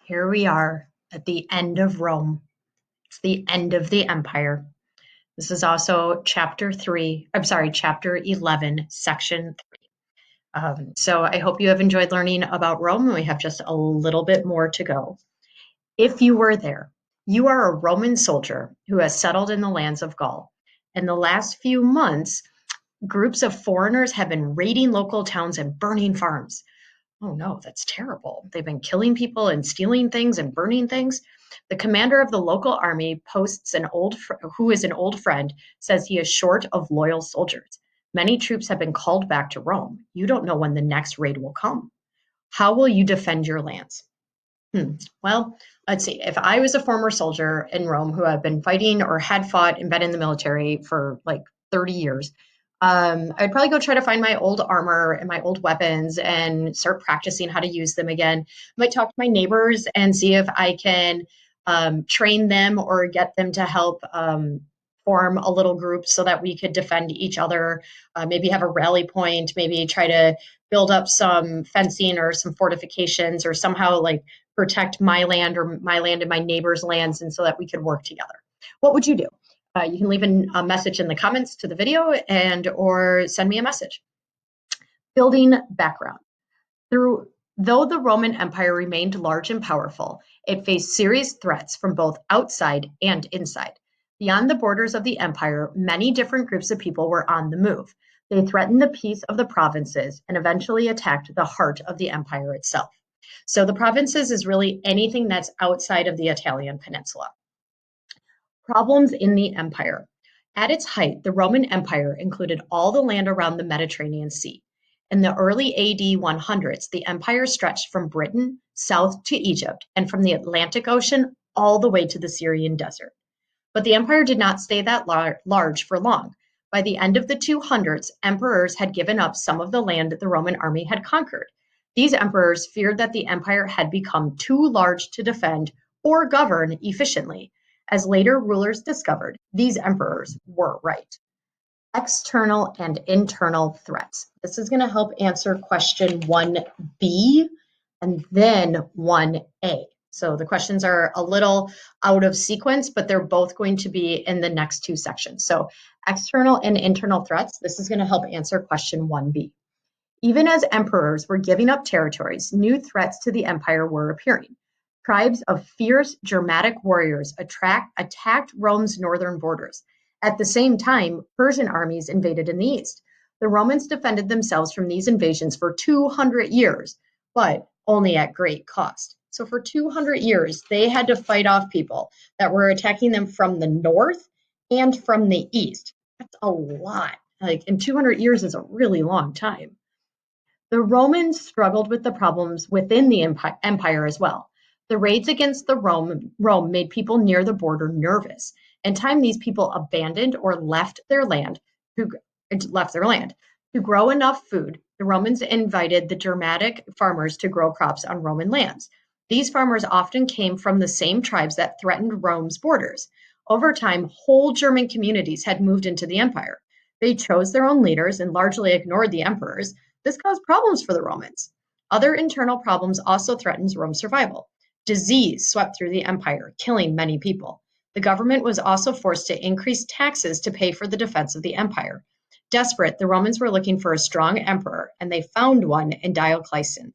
Here we are at the end of Rome. It's the end of the empire. This is also chapter 11, section 3. So I hope you have enjoyed learning about Rome, and we have just a little bit more to go. If you were there, you are a Roman soldier who has settled in the lands of Gaul. In the last few months, groups of foreigners have been raiding local towns and burning farms. Oh no, that's terrible. They've been killing people and stealing things and burning things. The commander of the local army posts who is an old friend, says he is short of loyal soldiers. Many troops have been called back to Rome. You don't know when the next raid will come. How will you defend your lands? Well, let's see. If I was a former soldier in Rome who had been fighting or had fought and been in the military for like 30 years, I'd probably go try to find my old armor and my old weapons and start practicing how to use them again. I might talk to my neighbors and see if I can train them or get them to help form a little group so that we could defend each other. Maybe have a rally point, maybe try to build up some fencing or some fortifications or somehow like protect my land or my land and my neighbor's lands, and so that we could work together. What would you do? You can leave a message in the comments to the video and or send me a message. Building background. Though the Roman Empire remained large and powerful, it faced serious threats from both outside and inside. Beyond the borders of the empire, many different groups of people were on the move. They threatened the peace of the provinces and eventually attacked the heart of the empire itself. So the provinces is really anything that's outside of the Italian peninsula. Problems in the empire. At its height, the Roman Empire included all the land around the Mediterranean Sea. In the early AD 100s, the empire stretched from Britain south to Egypt and from the Atlantic Ocean all the way to the Syrian desert. But the empire did not stay that large for long. By the end of the 200s, emperors had given up some of the land the Roman army had conquered. These emperors feared that the empire had become too large to defend or govern efficiently. As later rulers discovered, these emperors were right. External and internal threats. This is going to help answer question 1B and then 1A. So the questions are a little out of sequence, but they're both going to be in the next two sections. So external and internal threats, this is going to help answer question 1B. Even as emperors were giving up territories, new threats to the empire were appearing. Tribes of fierce Germanic warriors attacked Rome's northern borders. At the same time, Persian armies invaded in the east. The Romans defended themselves from these invasions for 200 years, but only at great cost. So for 200 years, they had to fight off people that were attacking them from the north and from the east. That's a lot. Like, in 200 years is a really long time. The Romans struggled with the problems within the empire as well. The raids against Rome made people near the border nervous. In time, these people abandoned or left their land. To grow enough food, the Romans invited the Germanic farmers to grow crops on Roman lands. These farmers often came from the same tribes that threatened Rome's borders. Over time, whole German communities had moved into the empire. They chose their own leaders and largely ignored the emperors. This caused problems for the Romans. Other internal problems also threatened Rome's survival. Disease swept through the empire, killing many people. The government was also forced to increase taxes to pay for the defense of the empire. Desperate, the Romans were looking for a strong emperor, and they found one in Diocletian.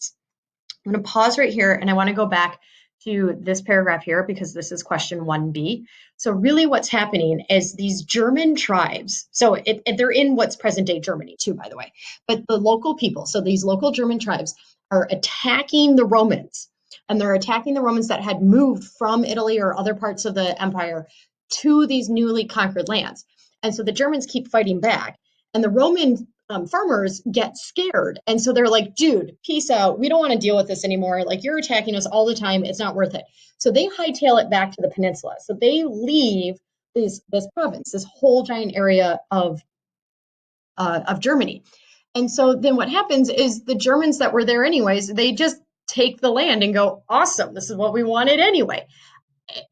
I'm going to pause right here, and I want to go back to this paragraph here because this is question 1B. So really what's happening is these German tribes, so they're in what's present-day Germany too, by the way, but the local people, so these local German tribes are attacking the Romans, and they're attacking the Romans that had moved from Italy or other parts of the empire to these newly conquered lands. And so the Germans keep fighting back, and the Roman farmers get scared. And so they're like, dude, peace out. We don't want to deal with this anymore. Like, you're attacking us all the time. It's not worth it. So they hightail it back to the peninsula. So they leave this province, this whole giant area of Germany. And so then what happens is the Germans that were there anyways, they just take the land and go, awesome, this is what we wanted anyway.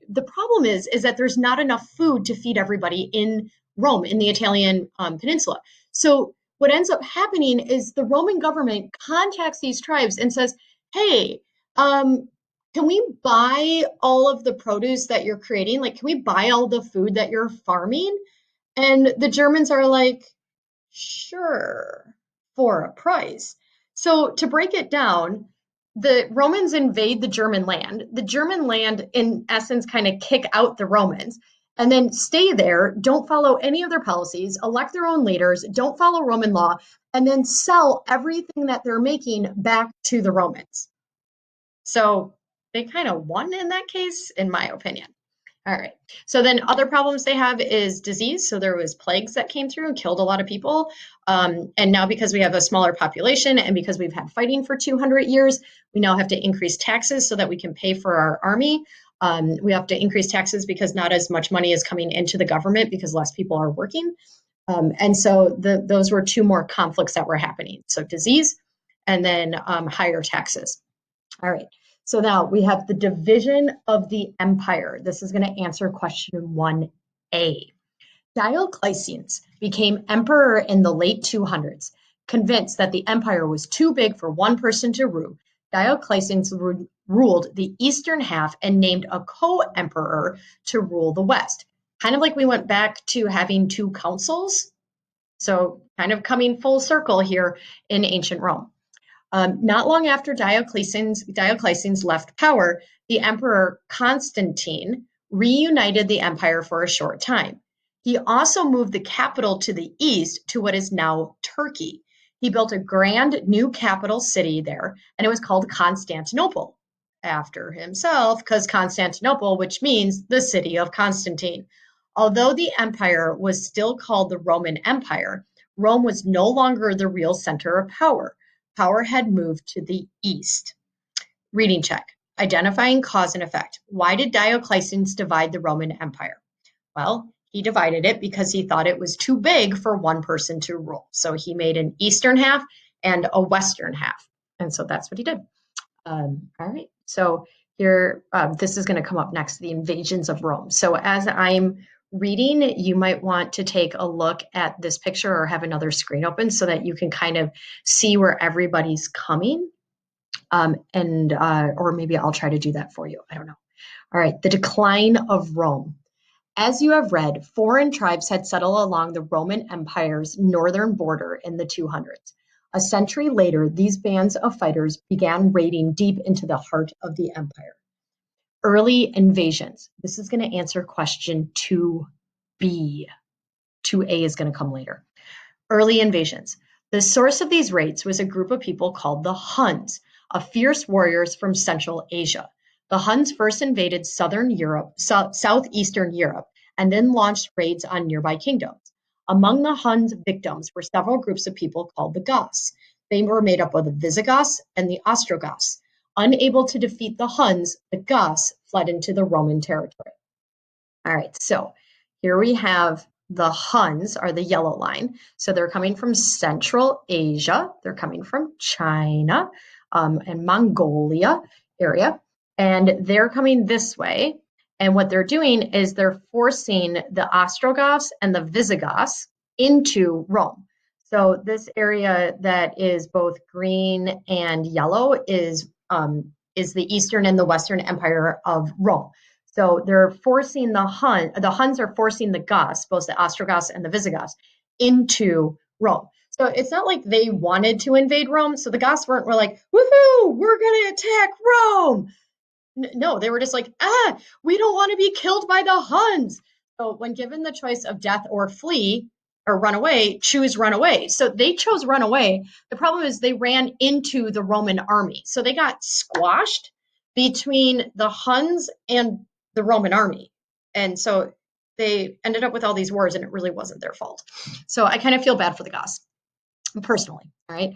The problem is that there's not enough food to feed everybody in Rome, in the Italian peninsula. So what ends up happening is the Roman government contacts these tribes and says, hey, can we buy all of the produce that you're creating? Like, can we buy all the food that you're farming? And the Germans are like, sure, for a price. So to break it down, the Romans invade the German land. The German land, in essence, kind of kick out the Romans and then stay there, don't follow any of their policies, elect their own leaders, don't follow Roman law, and then sell everything that they're making back to the Romans. So they kind of won in that case, in my opinion. All right. So then other problems they have is disease. So there was plagues that came through and killed a lot of people. And now because we have a smaller population and because we've had fighting for 200 years, we now have to increase taxes so that we can pay for our army. We have to increase taxes because not as much money is coming into the government because less people are working. And so those were two more conflicts that were happening. So disease and then higher taxes. All right. So now we have the division of the empire. This is going to answer question 1A. Diocletian became emperor in the late 200s, convinced that the empire was too big for one person to rule. Diocletian ruled the eastern half and named a co-emperor to rule the west. Kind of like we went back to having two councils. So kind of coming full circle here in ancient Rome. Not long after Diocletian left power, the emperor Constantine reunited the empire for a short time. He also moved the capital to the east to what is now Turkey. He built a grand new capital city there, and it was called Constantinople, after himself, because Constantinople, which means the city of Constantine. Although the empire was still called the Roman Empire, Rome was no longer the real center of power. Power had moved to the east. Reading check. Identifying cause and effect. Why did Diocletian divide the Roman Empire? Well, he divided it because he thought it was too big for one person to rule. So he made an eastern half and a western half. And so that's what he did. All right. So here, this is going to come up next, the invasions of Rome. So as I'm reading, you might want to take a look at this picture or have another screen open so that you can kind of see where everybody's coming. Or maybe I'll try to do that for you. I don't know. All right. The decline of Rome. As you have read, foreign tribes had settled along the Roman Empire's northern border in the 200s. A century later, these bands of fighters began raiding deep into the heart of the empire. Early invasions. This is going to answer question 2B. 2A is going to come later. Early invasions. The source of these raids was a group of people called the Huns, fierce warriors from Central Asia. The Huns first invaded southern Europe, southeastern Europe, and then launched raids on nearby kingdoms. Among the Huns' victims were several groups of people called the Goths. They were made up of the Visigoths and the Ostrogoths. Unable to defeat the Huns, the Goths fled into the Roman territory. All right, so here we have the Huns are the yellow line. So they're coming from Central Asia. They're coming from China and Mongolia area. And they're coming this way. And what they're doing is they're forcing the Ostrogoths and the Visigoths into Rome. So this area that is both green and yellow is the Eastern and the Western Empire of Rome. So they're forcing the Huns are forcing the Goths, both the Ostrogoths and the Visigoths, into Rome. So it's not like they wanted to invade Rome. So the Goths were like, woohoo, we're going to attack Rome. No, they were just like, we don't want to be killed by the Huns. So when given the choice of death or flee or run away, choose run away. So they chose run away. The problem is they ran into the Roman army. So they got squashed between the Huns and the Roman army. And so they ended up with all these wars and it really wasn't their fault. So I kind of feel bad for the Goths personally. All right.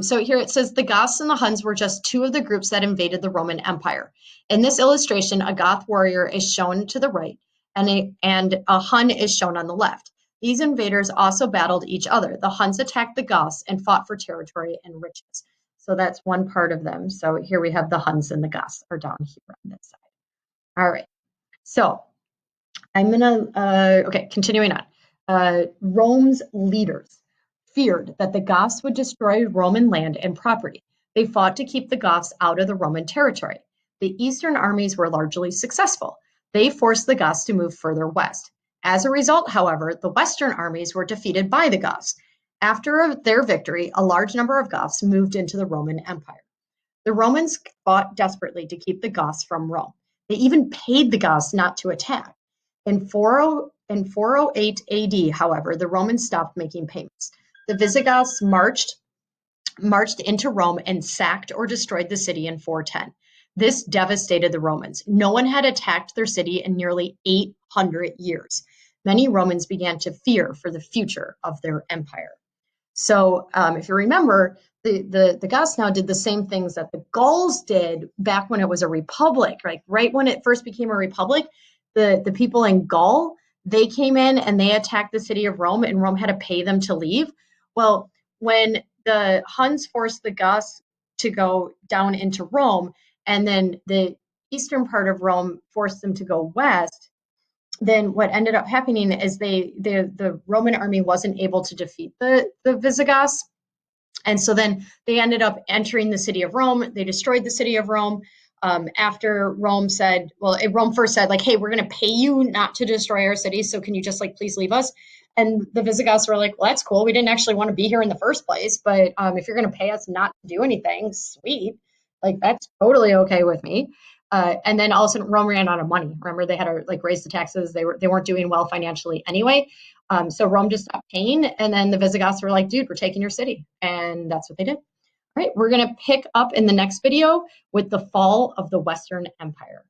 So here it says the Goths and the Huns were just two of the groups that invaded the Roman Empire. In this illustration, a Goth warrior is shown to the right and a Hun is shown on the left. These invaders also battled each other. The Huns attacked the Goths and fought for territory and riches. So that's one part of them. So here we have the Huns and the Goths are down here on this side. All right. So I'm going to, okay, continuing on. Rome's leaders feared that the Goths would destroy Roman land and property. They fought to keep the Goths out of the Roman territory. The eastern armies were largely successful. They forced the Goths to move further west. As a result, however, the western armies were defeated by the Goths. After their victory, a large number of Goths moved into the Roman Empire. The Romans fought desperately to keep the Goths from Rome. They even paid the Goths not to attack. In 408 AD, however, the Romans stopped making payments. The Visigoths marched into Rome and sacked or destroyed the city in 410. This devastated the Romans. No one had attacked their city in nearly 800 years. Many Romans began to fear for the future of their empire. So if you remember, the Goths now did the same things that the Gauls did back when it was a republic, right when it first became a republic. The people in Gaul, they came in and they attacked the city of Rome, and Rome had to pay them to leave. Well, when the Huns forced the Goths to go down into Rome, and then the eastern part of Rome forced them to go west, then what ended up happening is the Roman army wasn't able to defeat the Visigoths. And so then they ended up entering the city of Rome. They destroyed the city of Rome. After Rome said, well, Rome first said, like, hey, we're going to pay you not to destroy our city. So can you just please leave us? And the Visigoths were like, well, that's cool. We didn't actually want to be here in the first place. But if you're going to pay us not to do anything, sweet. That's totally okay with me. And then all of a sudden Rome ran out of money. Remember, they had to raise the taxes. They weren't doing well financially anyway. So Rome just stopped paying. And then the Visigoths were like, dude, we're taking your city. And that's what they did. All right, we're going to pick up in the next video with the fall of the Western Empire.